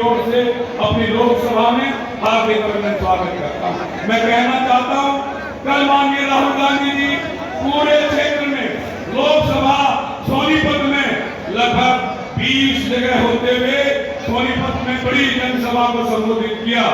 ओर से अपनी लोकसभा में हार्दिक अभिनंदन स्वागत करता हूँ। मैं कहना चाहता हूँ, कल माननीय राहुल गांधी जी पूरे क्षेत्र में लोकसभा सोनीपत में लगभग 20 जगह होते हुए सोनीपत में बड़ी जनसभा को संबोधित किया।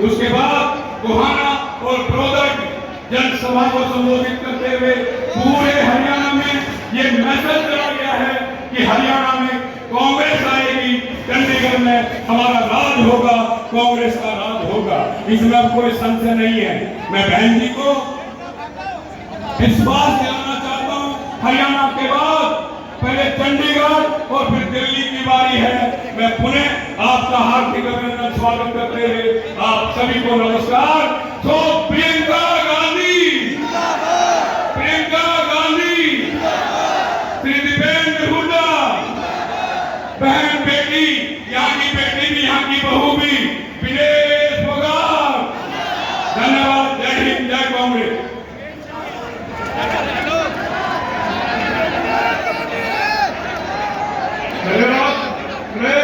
उसके बाद गोहाना और बड़ौदा की जनसभा को संबोधित करते हुए पूरे हरियाणा में ये मैसेज दिया गया है कि हरियाणा में कांग्रेस आएगी, चंडीगढ़ में हमारा राज होगा, कांग्रेस का राज होगा। इसमें अब कोई संशय नहीं है। मैं बहन जी को विश्वास दिलाना चाहता हूँ, हरियाणा के बाद पहले चंडीगढ़ और फिर दिल्ली की बारी है। मैं पुनः आपका हार्दिक अभिनंदन स्वागत करते हुए आप सभी को नमस्कार। तो प्रियंका गांधी, प्रियंका गांधी, श्री दीपेंद्र हुड्डा, बहन बेटी, यहाँ की बेटी भी यहाँ की बहू भी, विदेश पगार। धन्यवाद। जय हिंद, जय कांग्रेस। धन्यवाद। मैं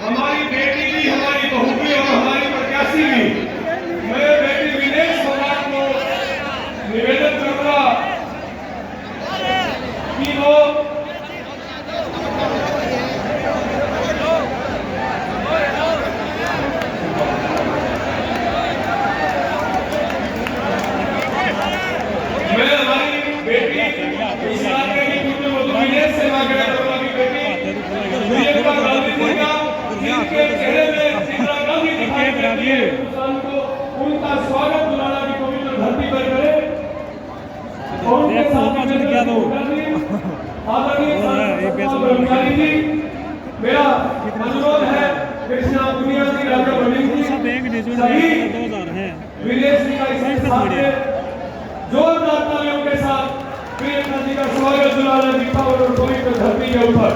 हमारी बेटी भी, हमारी बहू भी और हमारी प्रत्याशी भी, मैं बेटी विदेश पगार को निवेदन करूंगा कि वो उनका स्वागत दुलारा की पवित्र धरती पर करे। और उनके साथ आदरणीय जी, मेरा अनुरोध है कृष्णा दुनिया जी, राजा बनिंग जी, सभी विदेश निकाय साथ जोरदार तालियों के साथ प्रियंका जी का स्वागत दुलारा की पावन और पवित्र धरती के ऊपर।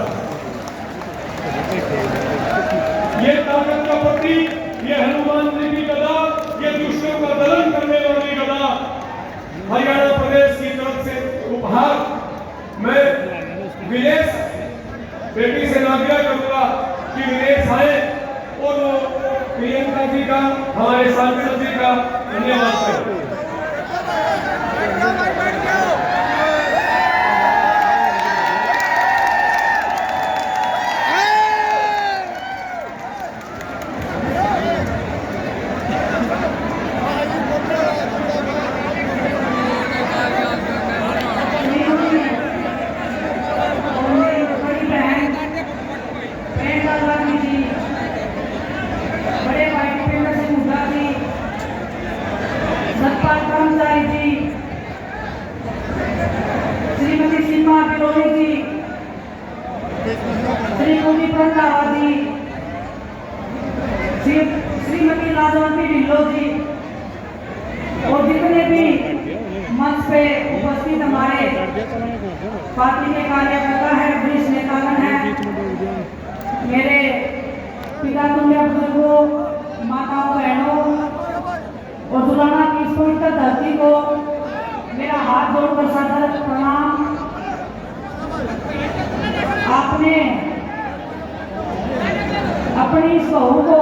ये ताकत का प्रतीक, ये हनुमान जी की गदा, ये दुष्टों का दलन करने वाली गदा हरियाणा प्रदेश की तरफ से उपहार। मैं विदेश बेटी से आग्रह करूंगा कि विदेश आए और वो प्रियंका जी का, हमारे सांसद जी का धन्यवाद करें। श्रीमती सीमा बिरोली जी, श्री कुलदीप रंधावा जी, श्रीमती राजवंती ढिल्लो जी और जितने भी मंच पे उपस्थित हमारे पार्टी के कार्यकर्ता है, वरिष्ठ नेतागण है, मेरे पिता तुल्य बुजुर्गों, माताओं, बहनों और दुलाना की इस पवित्र धरती को मेरा हाथ जोड़कर सादर प्रणाम। आपने अपनी इस बहू को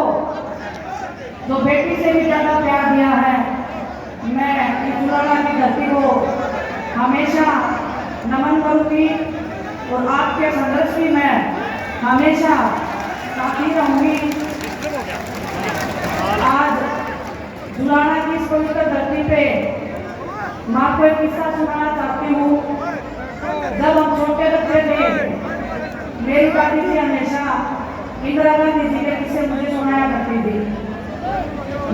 जो बेटी से भी ज्यादा प्यार दिया है, मैं इस दुलाना की धरती को हमेशा नमन करूंगी और आपके संघर्ष की मैं हमेशा साथी रहूंगी। आज दुलाना की इस पवित्र धरती पे मैं आपको एक किस्सा सुनाना चाहती हूँ। जब हम छोटे बच्चे थे, मेरी दादी जी हमेशा इंदिरा गांधी जी के किस्से मुझे सुनाया करती थी।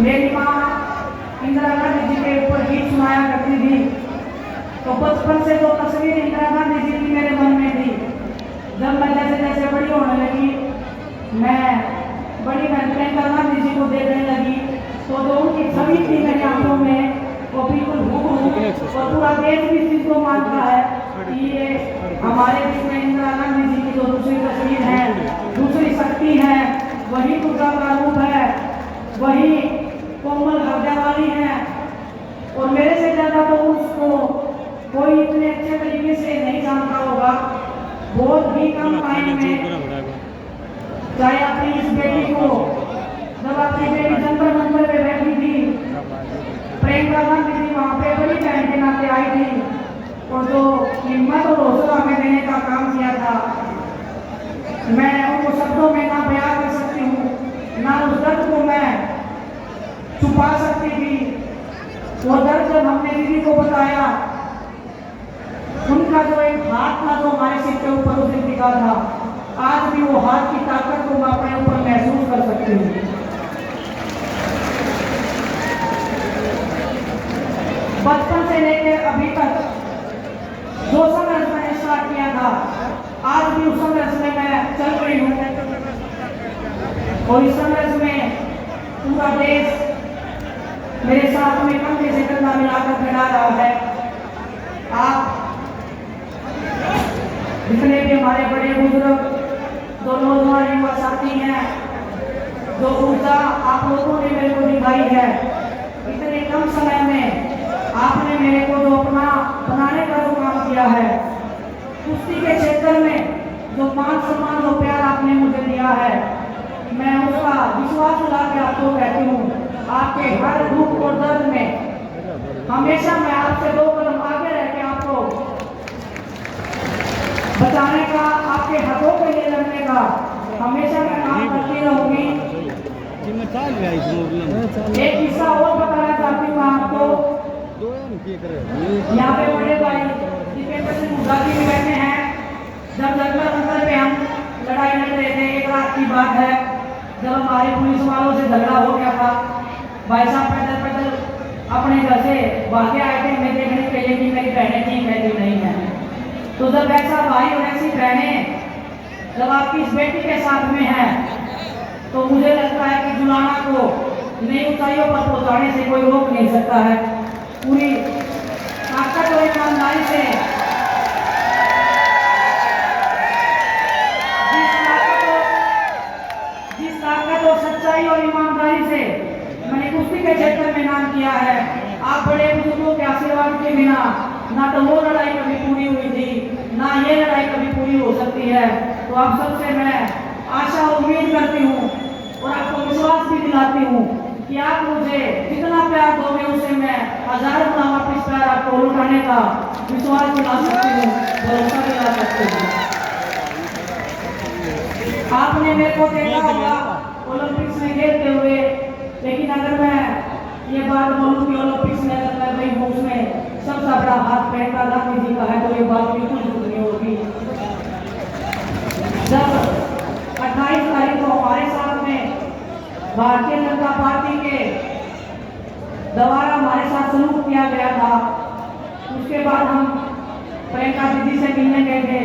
मेरी माँ इंदिरा गांधी जी के ऊपर गीत सुनाया करती थी। तो बचपन से जो तस्वीर इंदिरा गांधी जी की मेरे मन में थी, जब मैं जैसे जैसे बड़ी होने लगी, मैं बड़ी बहन प्रियंका गांधी जी को देखने लगी, तो जो उनकी छवि थी मेरी आंखों में, वो बिल्कुल और पूरा देश भी इस चीज को मानता है कि ये हमारे बीच में इंदिरा गांधी जी की जो दूसरी तस्वीर है, दूसरी शक्ति है, वही दुर्गा का रूप है, वही कोमल हृदय वाली है। और मेरे से ज्यादा तो उसको कोई इतने अच्छे तरीके से नहीं जानता होगा। बहुत ही कम टाइम में चाहे अपनी इस बेटी को भी थी, वो दर्द जब हमने दीदी को बताया, उनका जो एक हाथ था जो हमारे सिर के ऊपर उस दिन टिका था, आज भी वो हाथ की ताकत को मैं अपने ऊपर महसूस कर सकती हूँ। बचपन से लेकर अभी तक जो संघर्ष मैंने स्टार्ट किया था, आज भी उस संघर्ष में मैं चल रही हूँ और इस संघर्ष में पूरा देश मेरे साथ में कंधे से कंधा मिलाकर खड़ा रहा है। आप जितने भी हमारे बड़े बुजुर्ग, जो नौजवान युवा साथी हैं, जो ऊर्जा आप लोगों ने मेरे को दिखाई है, इतने कम समय में आपने मेरे को जो अपना बनाने का जो काम किया है, कुश्ती के क्षेत्र में जो मान सम्मान जो प्यार आपने मुझे दिया है, मैं उसका विश्वास दिला के आपको कहती हूँ, आपके हर दुख और दर्द में हमेशा मैं आपसे 2 कदम आगे रह के आपको बचाने का, आपके हकों के लिए लड़ने का हमेशा मैं काम करती रहूंगी। एक किस्सा और बताना चाहती हूँ आपको। यहाँ पे बड़े भाई दीपेंद्र सिंह हुड्डा जी भी बैठे हैं। जब जगमल अंतर पे हम लड़ाई लड़ रहे थे, एक रात की बात है, जब हमारे पुलिस वालों से झगड़ा हो गया था, भाई साहब पैदल पैदल अपने घर से भागे आए थे, मैं देखने के लिए कि मेरी बहनें ठीक है कि नहीं है। तो जब ऐसा भाई और ऐसी बहनें जब आपकी इस बेटी के साथ में है, तो मुझे लगता है कि जुलाना को नई ऊंचाइयों पर पहुंचाने से कोई रोक नहीं सकता है। पूरी ताकत और ईमानदारी से, जिस ताकत और सच्चाई और ईमानदारी से मैंने कुश्ती के क्षेत्र में नाम किया है, आप बड़े बुजुर्गों के आशीर्वाद के बिना ना तो वो लड़ाई कभी पूरी हुई थी, ना ये लड़ाई कभी पूरी हो सकती है। तो आप सबसे मैं आशा और उम्मीद करती हूँ और आपको विश्वास भी दिलाती हूँ कि आप मुझे जितना प्यार दोगे उससे मैं 1000 गुना वापिस प्यार आपको लौटाने का विश्वास दिला सकती हूँ, भरोसा दिला सकती हूँ। आपने मेरे को देखा होगा ओलंपिक्स में खेलते हुए, लेकिन अगर मैं ये बात बोलूँ कि ओलंपिक्स में अगर मैं गई हूँ, उसमें सबसे बड़ा हाथ पैर गांधी जी का है, तो ये बात बिल्कुल झूठ नहीं होगी। जब 28 तारीख को हमारे साथ में भारतीय जनता पार्टी के द्वारा हमारे साथ सलूक किया गया था, उसके बाद हम प्रियंका दीदी से मिलने गए थे,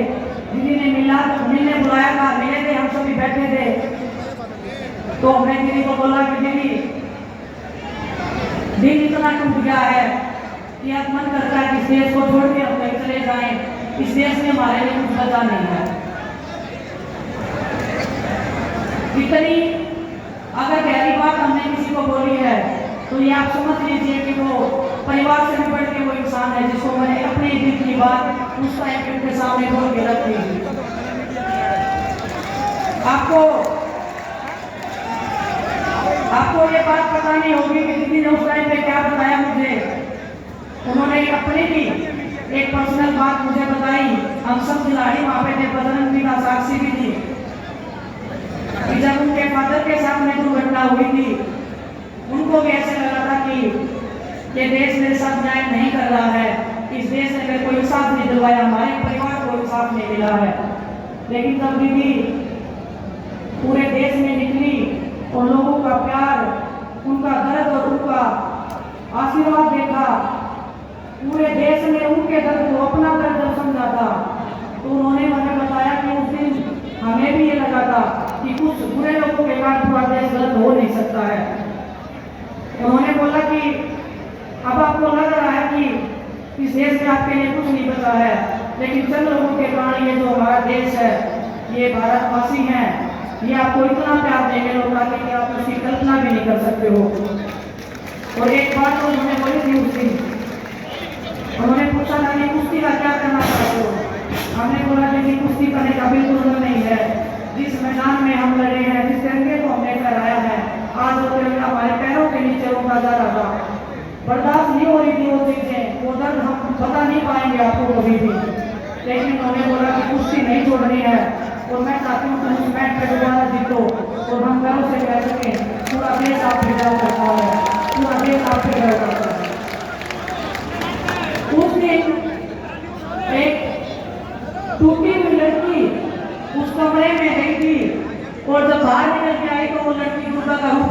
दीदी ने मिलने बुलाया था, मिले थे, हम सभी बैठे थे। तो हमने दीदी को बोला कि दीदी दिल इतना टूट गया है कि अब मन करता है कि इस देश को छोड़ के हम कहीं चले जाएं, इस देश में हमारे लिए कुछ बचा नहीं है। इतनी अगर गहरी बात हमने किसी को बोली है, तो ये आप समझ लीजिए कि वो परिवार से भी बढ़ के वो इंसान है जिसको मैंने अपनी दिल की बात उस टाइम उनके सामने बोल के रख दी। आपको ये बात पता नहीं होगी कि दीदी ने उस टाइम पे क्या बताया मुझे। उन्होंने अपनी भी एक पर्सनल बात मुझे बताई। हम सब खिलाड़ी वहाँ पे थे, बजरंग जी का साक्षी भी थी। जब उनके फादर के साथ में दुर्घटना हुई थी, उनको भी ऐसे लगा था कि ये देश मेरे साथ न्याय नहीं कर रहा है, इस देश ने मेरे को इंसाफ नहीं दिलवाया, हमारे परिवार को इंसाफ नहीं मिला है। लेकिन तब दीदी पूरे देश में निकली और लोगों का प्यार, उनका दर्द और उनका आशीर्वाद देखा, पूरे देश ने उनके दर्द को अपना दर्द समझा था। तो उन्होंने हमें बताया कि उस दिन हमें भी ये लगा था कि कुछ बुरे लोगों के बाद पूरा देश गलत हो नहीं सकता है। उन्होंने बोला कि अब आपको लग रहा है कि इस देश में आपके लिए कुछ नहीं बचा है, लेकिन चंद लोगों के कारण ये जो हमारा देश है, ये भारतवासी हैं, ये आपको इतना प्यार देंगे लोग आके कि आप उसकी कल्पना भी नहीं कर सकते हो। और एक बात तो उन्होंने बोली थी उस दिन, उन्होंने पूछा था कि कुश्ती का क्या करना चाहते हो। हमने बोला कि कुश्ती करने का बिल्कुल मन नहीं है। जिस मैदान में हम लड़े हैं, जिस तिरंगे को हमने फहराया है, आज वो तिरंगा हमारे पैरों के नीचे उठा जा रहा था। बर्दाश्त नहीं हो रही थी वो चीजें, वो दर्द हम बता नहीं पाएंगे आपको कभी भी। लेकिन उन्होंने बोला कि कुश्ती नहीं छोड़नी है और मैं चाहती हूँ कि उस मैच पे दोबारा जीतो और हम गर्व से कह सकें पूरा देश आप विजय करता है, पूरा देश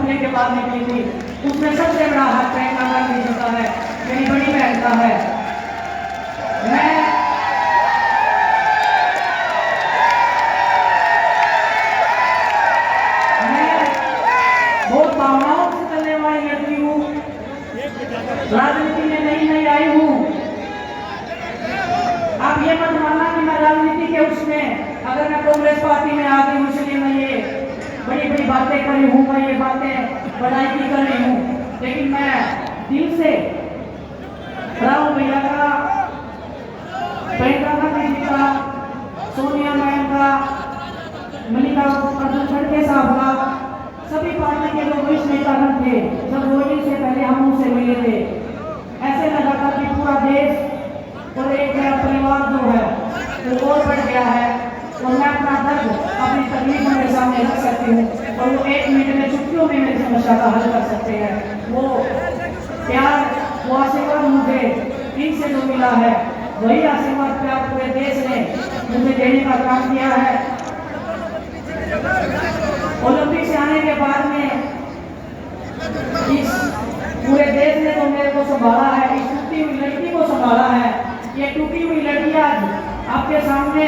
असेंबली के बाद निकली थी, उसमें सबसे बड़ा हाथ प्रियंका गांधी जी का है, मेरी बड़ी बहन का है। मैं बहुत भावनाओं से चलने वाली लड़की हूँ, राजनीति में नहीं आई हूँ। आप ये मत मानना कि मैं राजनीति के उसमें, अगर मैं कांग्रेस पार्टी में आ गई हूँ इसलिए मैं ये बड़ी बड़ी बातें कर रही हूँ, मैं ये बातें बढ़ाई की कर रही हूँ, लेकिन मैं दिल से राहुल भैया का, प्रियंका गांधी जी का, सोनिया मैम का, मल्लिकार्जुन खड़गे साहब का, सभी पार्टी के जो वरिष्ठ नेतागण थे, जब वोटिंग से पहले हम उनसे मिले थे, ऐसे लगा था कि पूरा देश और एक मेरा परिवार जो है वो और बढ़ गया है, और मैं अपना दर्द, अपनी तकलीफ मेरे सामने रख सकती हूँ, और वो 1 मिनट में चुटकियों में मेरी समस्या का हल कर सकते हैं। वो प्यार, वो आशीर्वाद मुझे इनसे जो मिला है, वही आशीर्वाद प्यार पूरे देश ने मुझे देने का काम किया है। ओलंपिक से आने के बाद में इस पूरे देश ने तो मेरे को संभाला है, इस टूटी हुई लड़की को संभाला है। ये टूटी हुई लड़की आज आपके सामने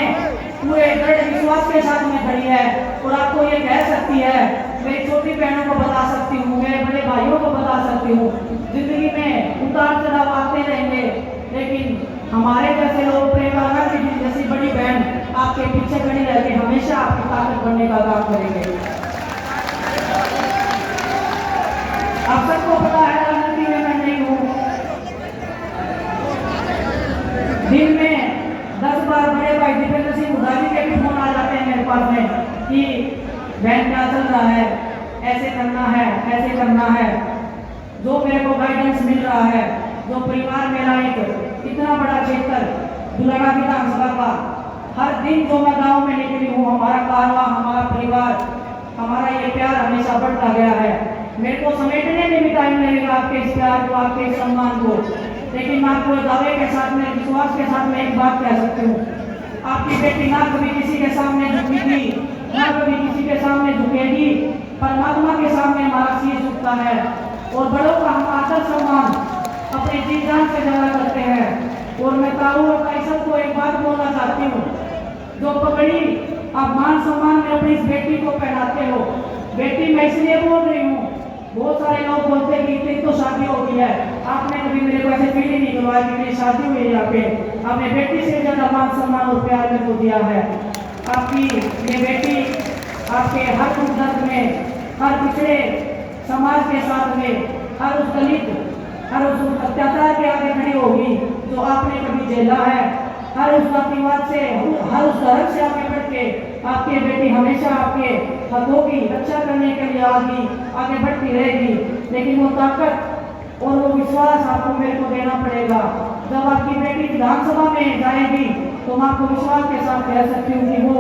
पूरे दृढ़ विश्वास के साथ में खड़ी है, और आपको ये कह सकती है, मेरी छोटी बहनों को बता सकती हूँ, मेरे बड़े भाइयों को बता सकती हूँ, जिंदगी में उतार चढ़ाव आते रहेंगे, लेकिन हमारे जैसे लोग, प्रियंका गांधी जी जैसी बड़ी बहन आपके पीछे खड़ी रहकर हमेशा आपकी ताकत बनने का काम करेंगे। आप सबको पता है राजनीति में मैं नहीं हूँ। दिन में 10 बार बड़े भाई दीपेंद्र सिंह मुदारी के भी फोन आ जाते हैं मेरे पास में कि बहन क्या चल रहा है, ऐसे करना है, ऐसे करना है। जो मेरे को गाइडेंस मिल रहा है, जो परिवार मेरा एक इतना बड़ा क्षेत्र दुलारा विधानसभा का, हर दिन जो मैं गांव में निकली हूँ, हमारा कारवां, हमारा परिवार, हमारा ये प्यार हमेशा बढ़ता गया है। मेरे को समेटने में भी टाइम लगेगा आपके इस प्यार को, आपके इस सम्मान को, लेकिन मैं आपको दावे के साथ में, विश्वास के साथ में एक बात कह सकती हूँ, आपकी बेटी ना कभी किसी के सामने झुकी थी, ना कभी किसी के सामने झुकेगी। परमात्मा के सामने हमारा शीश झुकता है, और बड़ों का हम आदर सम्मान अपने जी जान से ज्यादा करते हैं। और मैं ताऊ और भाई सबको एक बात बोलना चाहती हूँ, जो पगड़ी आप मान सम्मान में अपनी इस बेटी को पहनाते हो, बेटी मैं इसलिए बोल रही हूँ, बहुत सारे लोग बोलते हैं कि इतनी तो शादी हो गई है, आपने कभी मेरे को ऐसे फील ही नहीं करवाया कि मेरी शादी हुई है। यहाँ पे आपने बेटी से ज्यादा मान सम्मान और प्यार मेरे को दिया है। आपकी ये बेटी आपके हर दुख दर्द में, हर पिछड़े समाज के साथ में, हर उस दलित, हर उस अत्याचार के आगे खड़ी होगी जो आपने कभी झेला है, हर उस जातिवाद से, हर उस धर्म से आगे बढ़ के आपकी बेटी हमेशा आपके हकों की रक्षा करने के लिए आगे बढ़ती रहेगी। लेकिन वो ताकत और वो विश्वास आपको मेरे को देना पड़ेगा। जब आपकी बेटी विधानसभा में जाएगी तो मैं आपको विश्वास के साथ कह सकती हूँ कि वो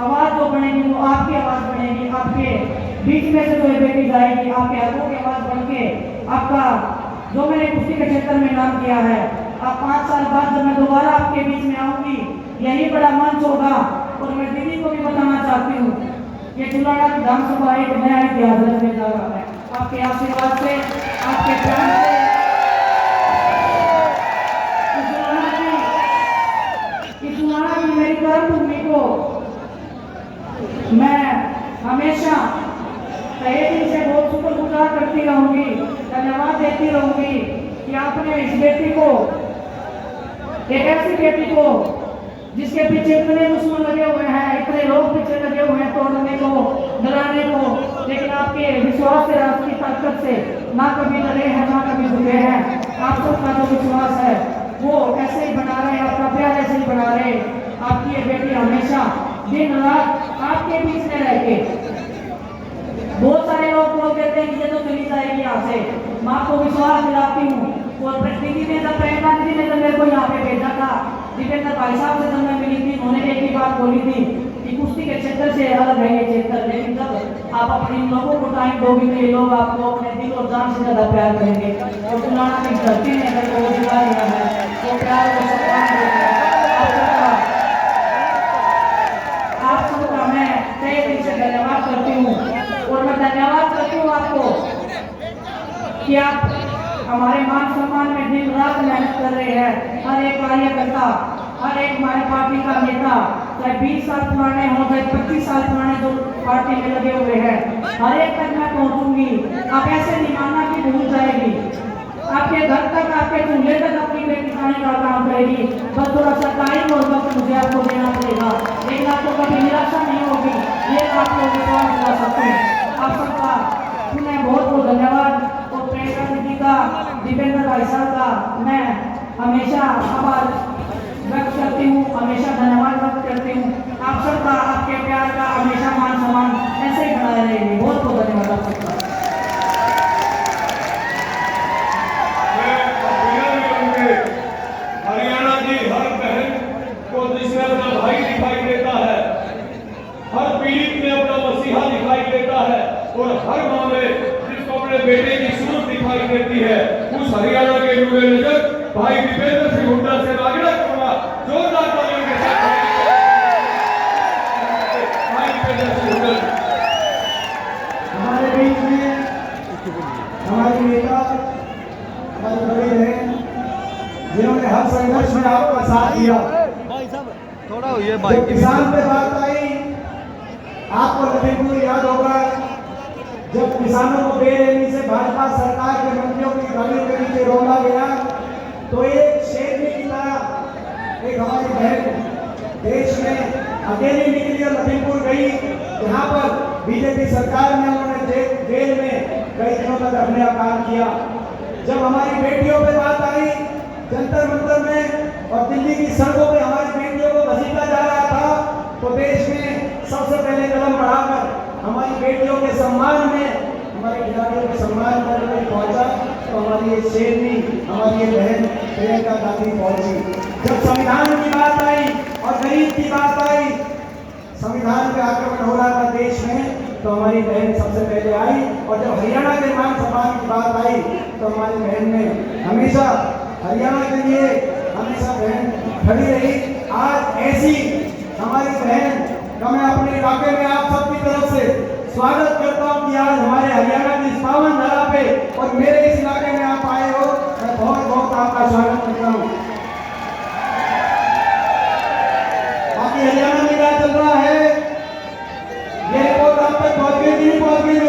आवाज जो बनेगी वो आपकी आवाज बनेगी, आपके बीच में से जो बेटी जाएगी, आपके हकों की आवाज बन के आपका जो मैंने कुश्ती के क्षेत्र में नाम किया है, आप 5 साल बाद जब मैं दोबारा आपके बीच में आऊंगी, यही बड़ा मंच होगा। और मैं दीदी को भी बताना चाहती हूँ, ये दुलारा विधानसभा एक नया इतिहास रचने जा रहा है। आपके आशीर्वाद से, आपके प्यार से, इस दुलारा की मेरी कर्मभूमि को मैं हमेशा तहे दिल से बहुत शुक्रगुजार करती रहूंगी, धन्यवाद देती रहूंगी कि आपने इस बेटी को, एक ऐसी बेटी को जिसके पीछे इतने दुश्मन लगे हुए हैं, इतने लोग पीछे लगे हुए हैं तोड़ने को, डराने को, लेकिन आपके विश्वास से, आपकी ताकत से ना कभी डरे हैं, ना कभी झुके हैं। आप सबका जो विश्वास है वो ऐसे ही बना रहे, आपका प्यार ऐसे ही बना रहे। आपकी ये बेटी हमेशा दिन रात आपके बीच में रह के, बहुत सारे लोग बोल देते हैं कि ये तो चली जाएगी यहाँ से, मैं आपको विश्वास दिलाती हूँ। और दीदी ने जब प्रियंका दीदी ने जब मेरे को यहाँ पे भेजा था, दीपेंद्र भाई साहब से जब मैं मिली थी, उन्होंने एक ही बात बोली थी कि कुश्ती के क्षेत्र से अलग है ये क्षेत्र, लेकिन जब आप अपने लोगों को टाइम दोगे तो ये लोग आपको अपने दिल और जान से ज्यादा प्यार करेंगे। और दुलारा की धरती ने अगर वो दिला दिया है, वो प्यार को सम्मान देगा। आप सबका मैं तहे दिल से धन्यवाद करती हूँ, और मैं धन्यवाद करती हूँ आपको कि आप हमारे मान सम्मान में दिन रात मेहनत कर रहे हैं। हर एक कार्यकर्ता, हर एक हमारे पार्टी का नेता, चाहे 20 साल पुराने हो, चाहे 25 साल पुराने, जो पार्टी में लगे हुए हैं, हर एक तक मैं पहुंचूंगी। आप ऐसे नहीं मानना कि भूल जाएगी। आपके घर तक, आपके चूल्हे तक अपनी बेटी खाने का काम करेगी। बस थोड़ा सा टाइम और वक्त मुझे आपको देना पड़ेगा, लेकिन आपको कभी निराशा नहीं होगी, ये आपको विश्वास दिला सकते हैं। आप सबका पुनः बहुत बहुत धन्यवाद। और प्रेरणा दीदी का, दीपेंद्र भाई साहब का मैं हमेशा आभार व्यक्त करती हूँ, हमेशा धन्यवाद व्यक्त करती हूँ। आप सबका, आपके प्यार का हमेशा मान सम्मान ऐसे ही बनाए रहेंगे। बहुत बहुत धन्यवाद आप सबका। हरियाणा की हर बहन को जिसमें अपना भाई दिखाई देता है, हर पीड़ित में अपना मसीहा दिखाई देता है, और हर माँ में जिसको अपने बेटे की सूरत दिखाई देती है, उस हरियाणा के नूरे नजर भाई दीपेंद्र सिंह हुड्डा से आग्रह करूंगा, जोरदार तालियों के साथ भाई दीपेंद्र सिंह हुड्डा हमारे बीच में हमारी नेता, हमारी बड़ी बहन, जिन्होंने हर संघर्ष में आपका साथ दिया। भाई साहब थोड़ा ये जब किसान पे बात आई, आपको लखीमपुर याद होगा, जब किसानों को बेरहमी से भाजपा सरकार के मंत्रियों की गाड़ियों के नीचे रोका गया, तो एक शेरनी की तरह एक हमारी बहन देश में अकेली निकली और लखीमपुर गई, जहाँ पर बीजेपी सरकार ने उन्होंने जेल में कई दिनों तक रखने का काम किया। जब हमारी बेटियों पे बात आई, जंतर मंतर में और दिल्ली की सड़कों पे हमारी बेटियों को घसीटा जा रहा था, तो देश में सबसे पहले कदम बढ़ाकर हमारी बेटियों के सम्मान में, हमारे खिलाड़ियों के सम्मान करने पहुंचा, तो हमारी ये शेरनी, हमारी ये बहन प्रियंका गांधी पहुंची। जब संविधान की बात आई और गरीब की बात आई, संविधान पे आक्रमण हो रहा था देश में, तो हमारी बहन सबसे पहले आई। और जब हरियाणा के मान सम्मान की बात आई, तो हमारी बहन ने हमेशा हरियाणा के लिए हमेशा बहन खड़ी रही। आज ऐसी हमारी बहन का मैं अपने इलाके में आप सबकी तरफ से स्वागत करता हूं कि आज हमारे हरियाणा की इस पावन धरा पे और मेरे इस इलाके में आप आए हो, मैं बहुत बहुत आपका स्वागत करता हूं। बाकी हरियाणा में क्या चल रहा है, ये रिपोर्ट आप तक पहुंच गई कि नहीं पहुंच गई?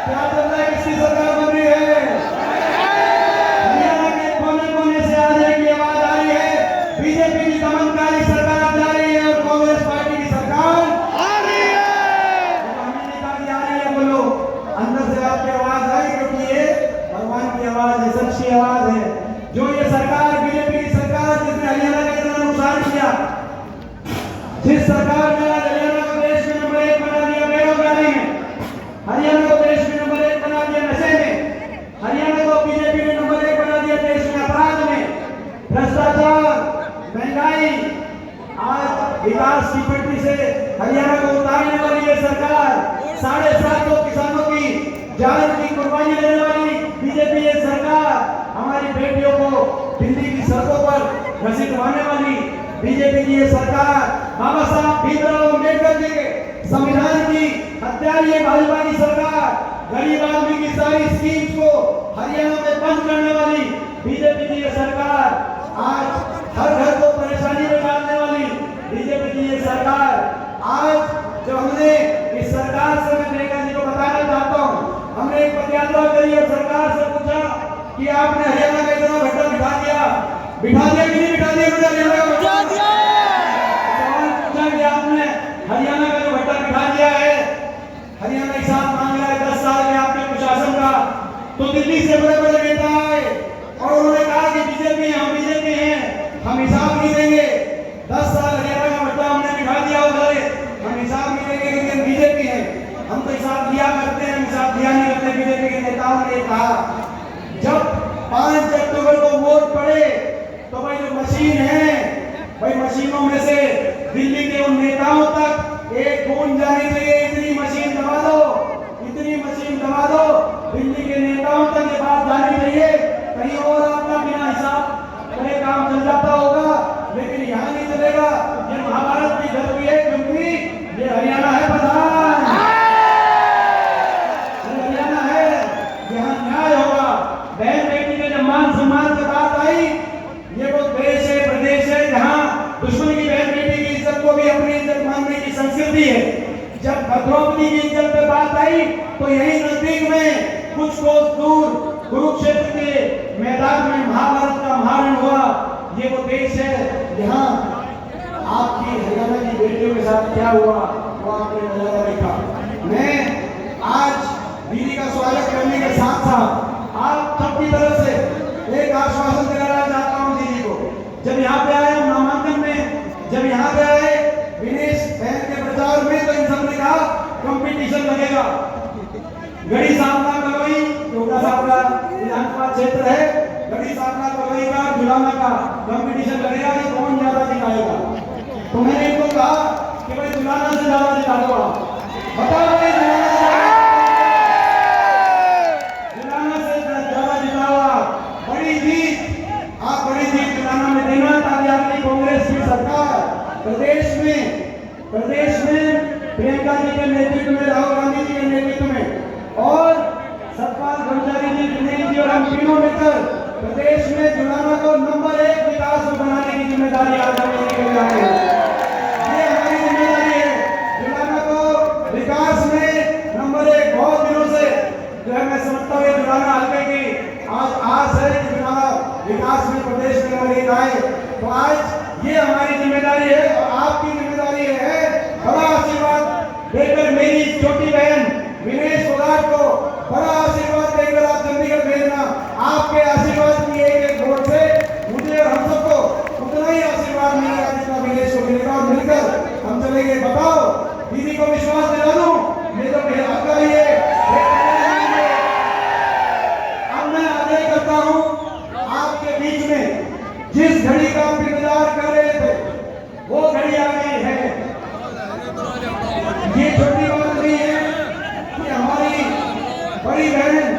क्या चल रहा है, किसकी सरकार बन रही है? हरियाणा के कोने कोने से आज एक आवाज आ रही है, बीजेपी की दमनकारी सरकार जा रही है और कांग्रेस पार्टी की सरकार आ रही है। हमने नहीं कहा कि आ रही है, बोलो अंदर से आपकी आवाज आई, क्योंकि ये भगवान की आवाज है, सच्ची आवाज है। जो ये सरकार, बीजेपी की सरकार, जिसने हरियाणा का इतना नुकसान किया, जिस सरकार ने हरियाणा को देश में नंबर 1 बना दिया बेरोजगारी में, हरियाणा को देश में नंबर 1 बना दिया नशे में, हरियाणा को बीजेपी ने नंबर 1 बना दिया देश में अपराध में, भ्रष्टाचार, महंगाई, आज विकास की पटरी से हरियाणा को उतारने वाली ये सरकार, 750 किसानों की जान की कुर्बानी लेने वाली बीजेपी ये सरकार, हमारी बेटियों को दिल्ली की सड़कों पर घसीटवाने वाली बीजेपी की ये सरकार, बाबा साहब भीमराव अम्बेडकर जी के संविधान की हत्यारी भाजपा की सरकार, गरीब आदमी की सारी स्कीम्स को हरियाणा में बंद करने वाली बीजेपी की ये सरकार, आज हर घर को परेशानी में डालने वाली बीजेपी की ये सरकार। आज जो हमने इस सरकार से, मैं प्रियंका जी को बताना चाहता हूँ, हमने एक पदयात्रा करी और सरकार से पूछा कि आपने हरियाणा का इतना घंटा बिठा दिया कि नहीं बिठा दिया? हरियाणा का बिठा दिया। सवाल पूछा कि आपने हरियाणा का जो घंटा बिठा दिया है, हरियाणा के साथ मांग रहा है 10 साल में आपके प्रशासन का, तो दिल्ली से बड़े बड़े नेता आए और उन्होंने कहा कि बीजेपी हैं, हम हिसाब नहीं देंगे। 10 साल हरियाणा का घंटा हमने बिठा दिया उधर, हम हिसाब नहीं देंगे क्योंकि हम बीजेपी हैं, हम तो हिसाब दिया करते हैं, हम हिसाब दिया नहीं करते। बीजेपी के नेताओं ने कहा, जब 5 अक्टूबर को वोट पड़े तो भाई जो मशीन है, भाई मशीनों में से दिल्ली के उन नेताओं तक एक गूंज जानी चाहिए, इतनी मशीन दबा दो, इतनी मशीन दबा दो, दिल्ली के नेताओं तक ये बात जानी चाहिए। कहीं और आपका बिना हिसाब करे काम चल जाता होगा, लेकिन यहाँ नहीं चलेगा। ये महाभारत की धरती है, क्योंकि ये हरियाणा है प्रधान, हरियाणा है। बात आई तो यही नजदीक में कुछ कोस दूर कुरुक्षेत्र के मैदान में महाभारत का महारण हुआ। ये वो देश है यहाँ आपकी हरियाणा की बेटियों के साथ क्या हुआ वो आपने नजारा देखा। मैं आज दीदी का स्वागत करने के साथ साथ आप सबकी तरफ से एक आश्वासन दिलाना चाहता हूँ दीदी को। जब यहाँ पे आए नामांकन में, जब यहाँ पे आए विनेश बहन के प्रचार में, तो इन सबने कहा कंपटीशन लगेगा। गढ़ी सामना कलोई योगा साहब का विधानसभा क्षेत्र है, गढ़ी सामना कलोई का जुलाना का कंपटीशन लगेगा कि कौन ज्यादा जिताएगा। तो मैंने इनको कहा कि भाई जुलाना से ज्यादा जिता दो आप, बताओ भाई जुलाना से ज्यादा जिताओ आप। बड़ी जीत आप, बड़ी जीत जुलाना में देना ताकि आपकी कांग्रेस की सरकार प्रदेश में प्रियंका जी के नेतृत्व में, राहुल गांधी जी के नेतृत्व में और सतपाल भंडारी जी, दिनेश जी और हम तीनों मिलकर प्रदेश में जुलाना को नंबर 1 विकास में बनाने की जिम्मेदारी आज हम लेकर जा रहे हैं। ये हमारी जिम्मेदारी है, जुलाना को विकास में नंबर 1। बहुत दिनों से जो है मैं समझता हूँ जुलाना हल्के की आज आस है कि जुलाना विकास में प्रदेश में नंबर 1 आए। तो आज ये हमारी जिम्मेदारी है और आपकी जिम्मेदारी है बड़ा आशीर्वाद देकर मेरी छोटी बहन विनेश फोगाट को बड़ा आशीर्वाद देकर आप चंडीगढ़ भेजना। आपके आशीर्वाद की एक वोट से मुझे और हम सबको उतना ही आशीर्वाद मिलेगा जितना विनेश को मिलेगा और मिलकर हम चलेंगे। बताओ दीदी को विश्वास दिला दूं, ये तो मेरा हक ही है। अब मैं आगे करता हूं आपके बीच में, जिस घड़ी का आप इंतजार कर रहे थे वो घड़ी आ गई है। ये छोटी बात नहीं है कि हमारी बड़ी बहन